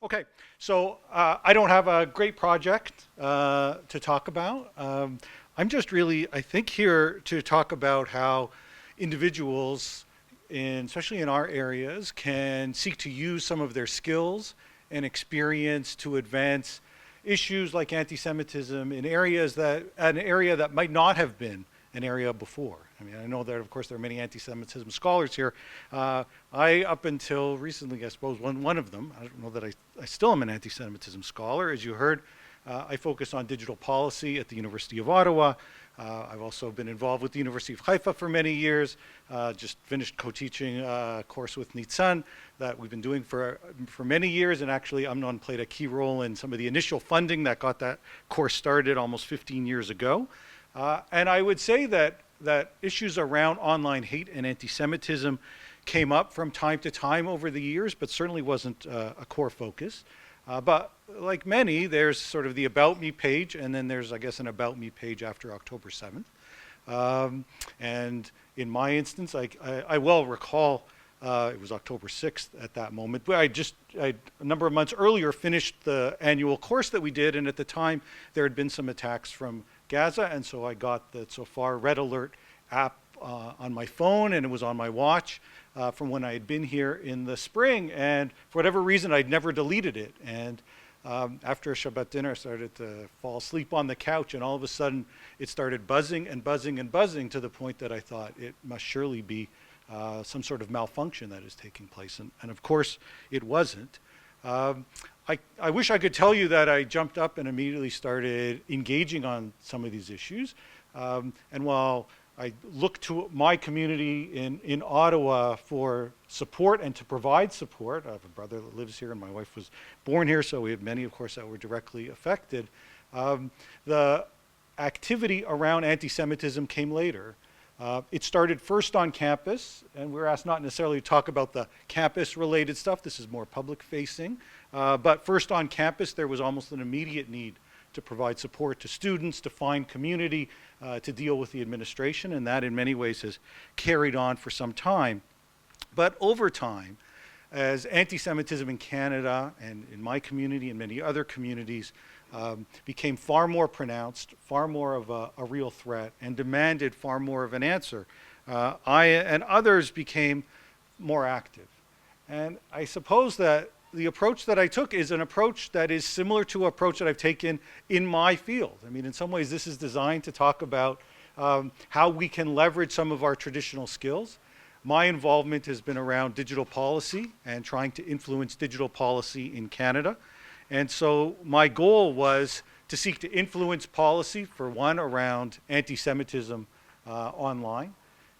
Okay, so I don't have a great project to talk about. I'm just really, I think, here to talk about how individuals, especially in our areas, can seek to use some of their skills and experience to advance issues like anti-Semitism in an area that might not have been an area before. I mean, I know that, of course, there are many anti-Semitism scholars here. Up until recently, I suppose, one of them, I don't know that I still am an anti-Semitism scholar. As you heard, I focus on digital policy at the University of Ottawa. I've also been involved with the University of Haifa for many years. Just finished co-teaching a course with Nitzan that we've been doing for many years, and actually Amnon played a key role in some of the initial funding that got that course started almost 15 years ago. And I would say that issues around online hate and anti-Semitism came up from time to time over the years, but certainly wasn't a core focus. But like many, there's sort of the About Me page, and then there's, I guess, an About Me page after October 7th. And in my instance, I well recall it was October 6th at that moment. But a number of months earlier, finished the annual course that we did, and at the time, there had been some attacks from Gaza, and so I got the So Far Red Alert app on my phone, and it was on my watch from when I had been here in the spring, and for whatever reason, I'd never deleted it. And after a Shabbat dinner, I started to fall asleep on the couch, and all of a sudden, it started buzzing and buzzing and buzzing to the point that I thought it must surely be some sort of malfunction that is taking place, and of course, it wasn't. I wish I could tell you that I jumped up and immediately started engaging on some of these issues. And while I look to my community in Ottawa for support and to provide support, I have a brother that lives here and my wife was born here, so we have many, of course, that were directly affected. The activity around anti-Semitism came later. It started first on campus, and we're asked not necessarily to talk about the campus-related stuff. This is more public-facing. But first on campus, there was almost an immediate need to provide support to students, to find community, to deal with the administration, and that in many ways has carried on for some time. But over time, as anti-Semitism in Canada and in my community and many other communities became far more pronounced, far more of a real threat, and demanded far more of an answer, I and others became more active. And I suppose that the approach that I took is an approach that is similar to an approach that I've taken in my field. I mean, in some ways, this is designed to talk about how we can leverage some of our traditional skills. My involvement has been around digital policy and trying to influence digital policy in Canada. And so my goal was to seek to influence policy, for one, around anti-Semitism online,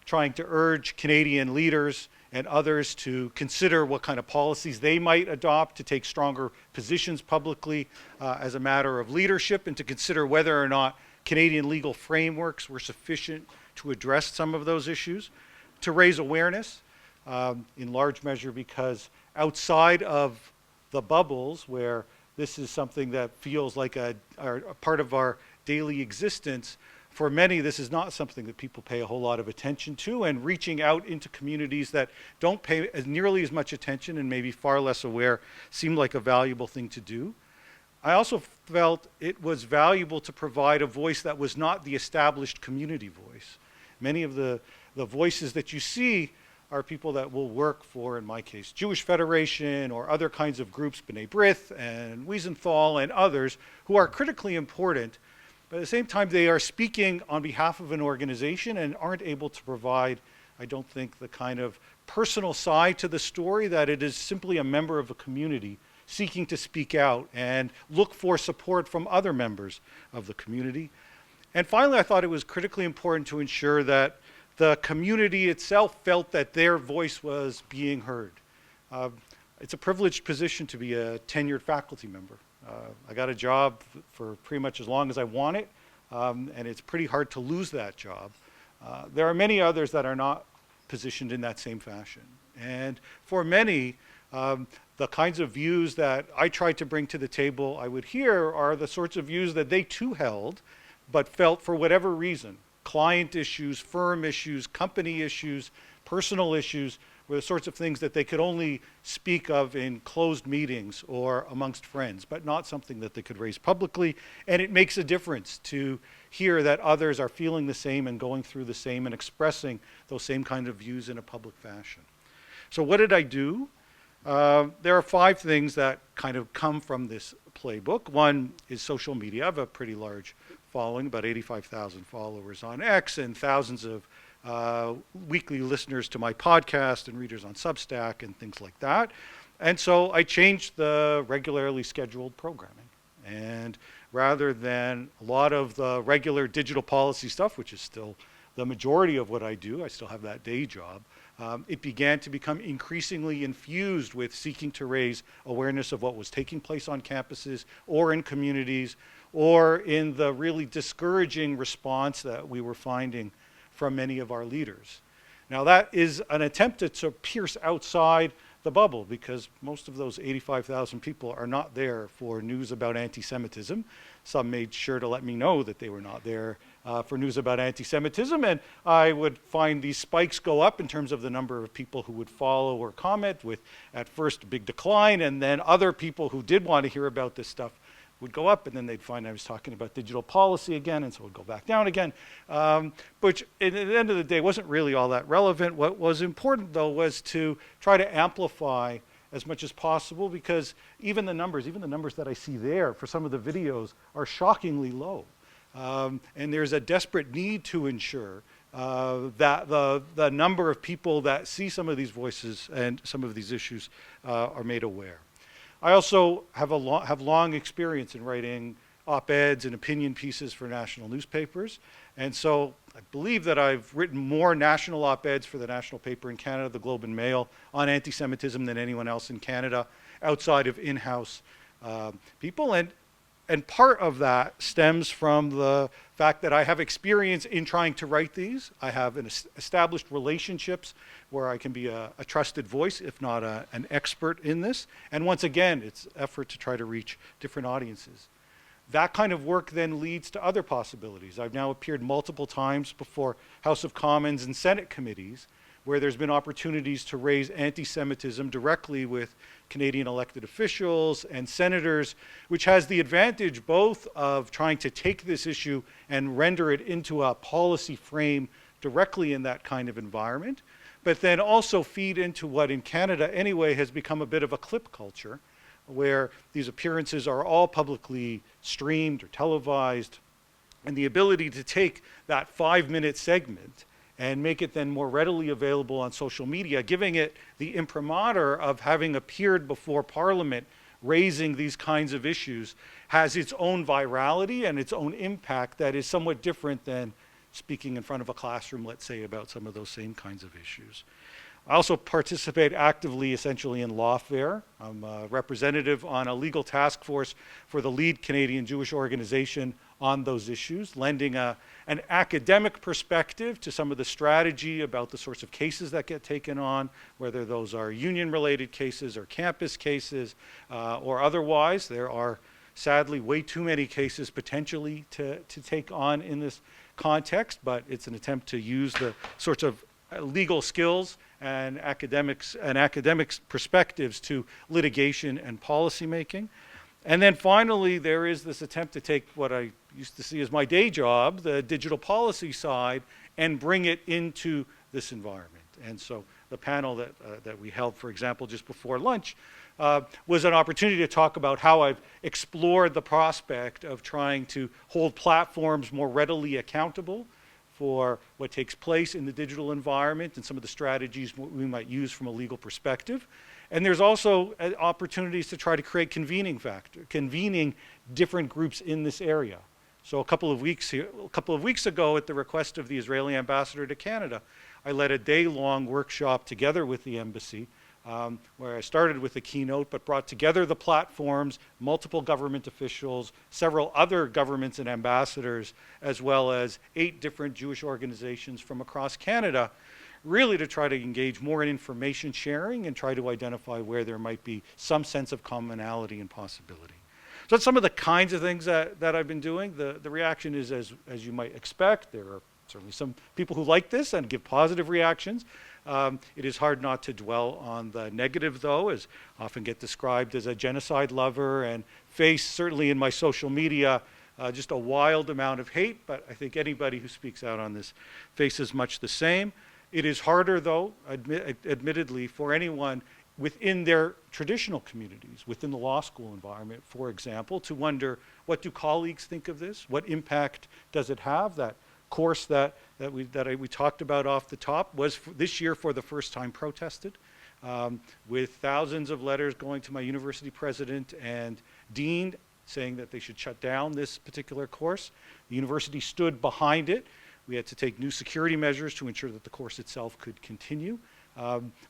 trying to urge Canadian leaders and others to consider what kind of policies they might adopt to take stronger positions publicly as a matter of leadership, and to consider whether or not Canadian legal frameworks were sufficient to address some of those issues, to raise awareness, in large measure because outside of the bubbles where this is something that feels like a part of our daily existence, for many, this is not something that people pay a whole lot of attention to, and reaching out into communities that don't pay nearly as much attention and maybe far less aware seemed like a valuable thing to do. I also felt it was valuable to provide a voice that was not the established community voice. Many of the voices that you see are people that will work for, in my case, Jewish Federation or other kinds of groups, B'nai B'rith and Wiesenthal and others, who are critically important. But at the same time, they are speaking on behalf of an organization and aren't able to provide, I don't think, the kind of personal side to the story that it is simply a member of a community seeking to speak out and look for support from other members of the community. And finally, I thought it was critically important to ensure that the community itself felt that their voice was being heard. It's a privileged position to be a tenured faculty member. I got a job for pretty much as long as I want it, and it's pretty hard to lose that job. There are many others that are not positioned in that same fashion. And for many, the kinds of views that I tried to bring to the table I would hear are the sorts of views that they too held, but felt for whatever reason, client issues, firm issues, company issues, personal issues were the sorts of things that they could only speak of in closed meetings or amongst friends, but not something that they could raise publicly. And it makes a difference to hear that others are feeling the same and going through the same and expressing those same kind of views in a public fashion. So what did I do? There are 5 things that kind of come from this playbook. One is social media. I have a pretty large following, about 85,000 followers on X and thousands of weekly listeners to my podcast and readers on Substack and things like that. And so I changed the regularly scheduled programming. And rather than a lot of the regular digital policy stuff, which is still the majority of what I do, I still have that day job, it began to become increasingly infused with seeking to raise awareness of what was taking place on campuses or in communities or in the really discouraging response that we were finding from many of our leaders. Now that is an attempt to pierce outside the bubble, because most of those 85,000 people are not there for news about anti-Semitism. Some made sure to let me know that they were not there for news about anti-Semitism, and I would find these spikes go up in terms of the number of people who would follow or comment, with at first a big decline, and then other people who did want to hear about this stuff would go up, and then they'd find I was talking about digital policy again, and so it would go back down again, which at the end of the day wasn't really all that relevant. What was important, though, was to try to amplify as much as possible, because even the numbers that I see there for some of the videos are shockingly low. And there's a desperate need to ensure that the number of people that see some of these voices and some of these issues are made aware. I also have long experience in writing op-eds and opinion pieces for national newspapers. And so I believe that I've written more national op-eds for the national paper in Canada, the Globe and Mail, on anti-Semitism than anyone else in Canada outside of in-house people. And part of that stems from the fact that I have experience in trying to write these. I have established relationships where I can be a trusted voice, if not an expert in this. And once again, it's effort to try to reach different audiences. That kind of work then leads to other possibilities. I've now appeared multiple times before House of Commons and Senate committees where there's been opportunities to raise anti-Semitism directly with Canadian elected officials and senators, which has the advantage both of trying to take this issue and render it into a policy frame directly in that kind of environment, but then also feed into what in Canada anyway has become a bit of a clip culture, where these appearances are all publicly streamed or televised, and the ability to take that 5-minute segment and make it then more readily available on social media, giving it the imprimatur of having appeared before Parliament raising these kinds of issues, has its own virality and its own impact that is somewhat different than speaking in front of a classroom, let's say, about some of those same kinds of issues. I also participate actively, essentially, in lawfare. I'm a representative on a legal task force for the lead Canadian Jewish organization on those issues, lending an academic perspective to some of the strategy about the sorts of cases that get taken on, whether those are union-related cases or campus cases or otherwise. There are, sadly, way too many cases potentially to take on in this context, but it's an attempt to use the sorts of legal skills and academics perspectives to litigation and policy making. And then finally, there is this attempt to take what I used to see as my day job, the digital policy side, and bring it into this environment. And so the panel that we held, for example, just before lunch, was an opportunity to talk about how I've explored the prospect of trying to hold platforms more readily accountable for what takes place in the digital environment and some of the strategies we might use from a legal perspective. And there's also opportunities to try to create convening different groups in this area. So a couple of weeks ago, at the request of the Israeli ambassador to Canada, I led a day-long workshop together with the embassy, where I started with a keynote, but brought together the platforms, multiple government officials, several other governments and ambassadors, as well as 8 different Jewish organizations from across Canada, really to try to engage more in information sharing and try to identify where there might be some sense of commonality and possibility. So that's some of the kinds of things that I've been doing. The reaction is as you might expect. There are certainly some people who like this and give positive reactions. It is hard not to dwell on the negative, though, as often get described as a genocide lover and face, certainly in my social media, just a wild amount of hate, but I think anybody who speaks out on this faces much the same. It is harder, though, admittedly, for anyone within their traditional communities, within the law school environment, for example, to wonder, what do colleagues think of this? What impact does it have? That course that we talked about off the top was this year for the first time protested, with thousands of letters going to my university president and dean saying that they should shut down this particular course. The university stood behind it. We had to take new security measures to ensure that the course itself could continue.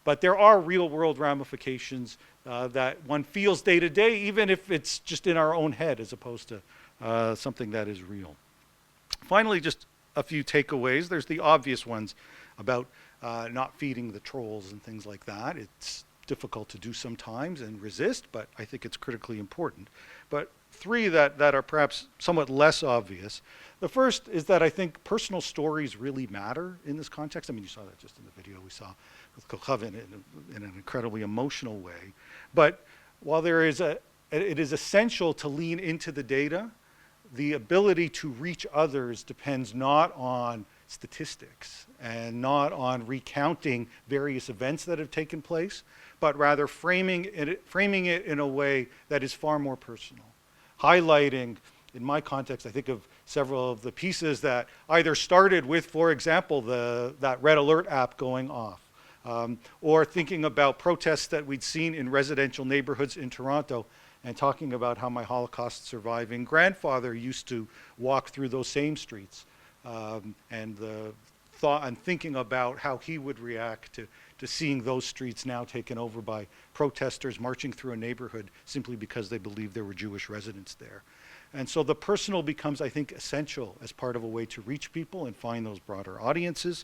But there are real world ramifications that one feels day to day, even if it's just in our own head as opposed to something that is real. Finally, just a few takeaways. There's the obvious ones about not feeding the trolls and things like that. It's difficult to do sometimes and resist, but I think it's critically important. But three that are perhaps somewhat less obvious. The first is that I think personal stories really matter in this context. I mean, you saw that just in the video we saw with Kochav in an incredibly emotional way. But while it is essential to lean into the data, the ability to reach others depends not on statistics and not on recounting various events that have taken place, but rather framing it in a way that is far more personal. Highlighting, in my context, I think of several of the pieces that either started with, for example, that red alert app going off, or thinking about protests that we'd seen in residential neighborhoods in Toronto, and talking about how my Holocaust surviving grandfather used to walk through those same streets, and the thought and thinking about how he would react to seeing those streets now taken over by protesters marching through a neighborhood simply because they believed there were Jewish residents there. And so the personal becomes, I think, essential as part of a way to reach people and find those broader audiences.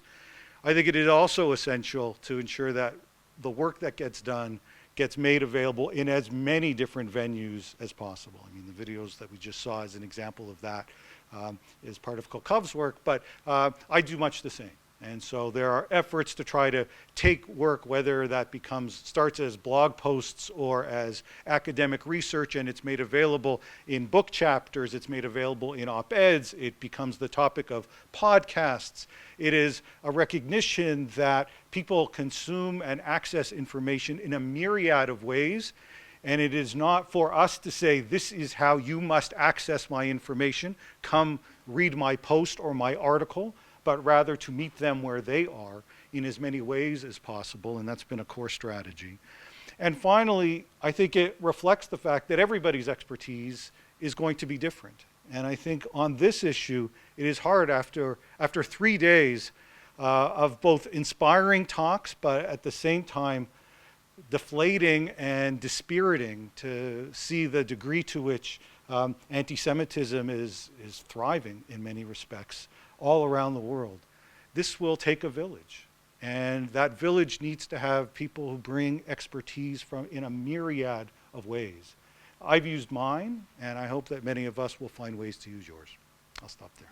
I think it is also essential to ensure that the work that gets done gets made available in as many different venues as possible. I mean, the videos that we just saw is an example of that, is part of Kokhav's work, but I do much the same. And so there are efforts to try to take work, whether that starts as blog posts or as academic research, and it's made available in book chapters, it's made available in op-eds, it becomes the topic of podcasts. It is a recognition that people consume and access information in a myriad of ways, and it is not for us to say, this is how you must access my information, come read my post or my article, but rather to meet them where they are in as many ways as possible, and that's been a core strategy. And finally, I think it reflects the fact that everybody's expertise is going to be different. And I think on this issue, it is hard after 3 days of both inspiring talks, but at the same time, deflating and dispiriting to see the degree to which anti-Semitism is thriving in many respects all around the world. This will take a village, and that village needs to have people who bring expertise in a myriad of ways. I've used mine, and I hope that many of us will find ways to use yours. I'll stop there.